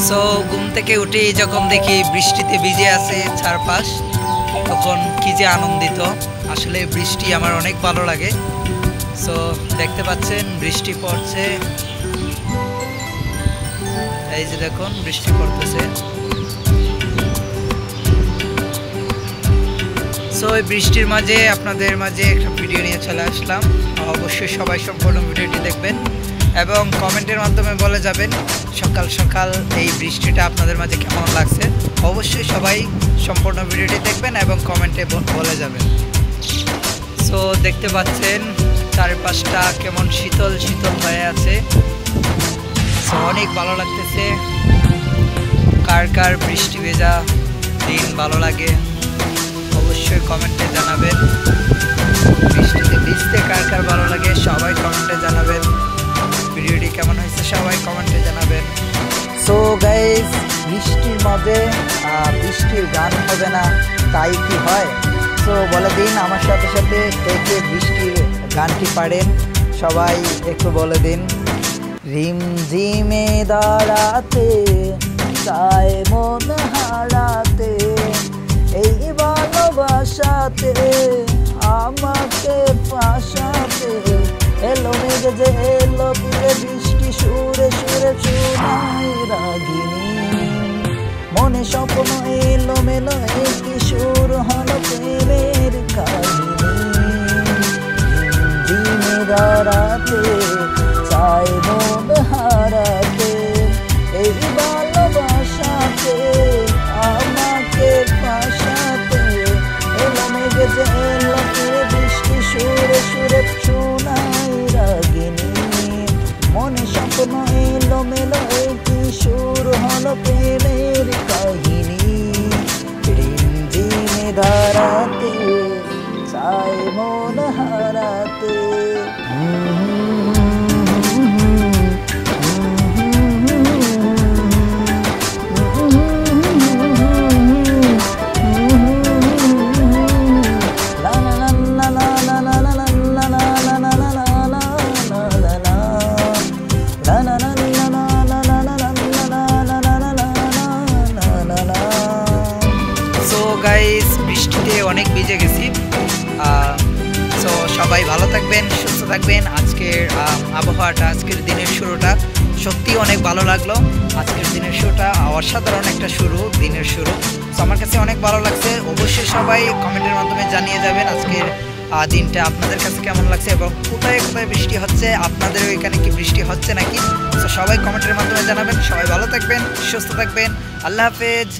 So ঘুম থেকে উঠে যখন দেখি বৃষ্টিতে ভিজে আছে চারপাশ, তখন কি যে আনন্দিত। আসলে বৃষ্টি আমার অনেক ভালো লাগে। সো দেখতে পাচ্ছেন বৃষ্টি পড়ছে, এই যে দেখুন বৃষ্টি পড়তেছে। সো এই বৃষ্টির মাঝে আপনাদের মাঝে একটা ভিডিও নিয়ে চলে আসলাম। অবশ্যই সবাই সম্পূর্ণ ভিডিওটি দেখবেন এবং কমেন্টের মাধ্যমে বলে যাবেন সকাল সকাল এই বৃষ্টিটা আপনাদের মাঝে কেমন লাগছে। অবশ্যই সবাই সম্পূর্ণ ভিডিওটি দেখবেন এবং কমেন্টে বলে যাবেন। সো দেখতে পাচ্ছেন চারপাশটা কেমন শীতল শীতল হয়ে আছে। সো অনেক ভালো লাগতেছে। কার কার বৃষ্টি ভেজা দিন ভালো লাগে অবশ্যই কমেন্টে জানাবেন। বৃষ্টিতে ভিজতে কার কার ভালো লাগে সবাই কমেন্টে জানাবেন। ভিডিওটি কেমন হয়েছে সবাই কমেন্টে জানাবেন। সো গাইস, বৃষ্টির মাঝে বৃষ্টির গান হবে না তাই কি হয়? সো বলে দিন আমার সাথে সাথে কে কে বৃষ্টির গানটি পারেন, সবাই একটু বলে দিন। রিমঝিমে দাঁড়াতে চায় মন হারাতে, এই ভালোবাসাতে আমাকে ফাঁসাতে, এলো মেঘে যে এলো তীরে বৃষ্টি সুরে সুরে শোনাই রাগিনী, মনে স্বপ্ন এলো মেলো একটি সুর হলো প্রেমের কাহিনী। ঝিমে দাঁড়াতে চায় মন হারাতে, এই ভালোবাসাতে আমাকে ফাঁসাতে, এলো মেঘে যে এলো তীরে বৃষ্টি সুরে সুরে শোনাই রাগিনী, মনে স্বপ্ন এলো মেলো একটি সুর হলো প্রেমের কাহিনী। রিমঝিমে দাঁড়াতে চায় মন হারাতে। গাইস, বৃষ্টিতে অনেক ভিজে গেছি। সো সবাই ভালো থাকবেন, সুস্থ থাকবেন। আজকের আবহাওয়াটা, আজকের দিনের শুরুটা সত্যি অনেক ভালো লাগলো। আজকের দিনের শুরুটা অসাধারণ একটা শুরু, দিনের শুরু। সো আমার কাছে অনেক ভালো লাগছে। অবশ্যই সবাই কমেন্টের মাধ্যমে জানিয়ে যাবেন আজকের দিনটা আপনাদের কাছে কেমন লাগছে এবং কোথায় কোথায় বৃষ্টি হচ্ছে, আপনাদের ওইখানে কি বৃষ্টি হচ্ছে নাকি। সো সবাই কমেন্টের মাধ্যমে জানাবেন। সবাই ভালো থাকবেন, সুস্থ থাকবেন। আল্লাহ হাফেজ।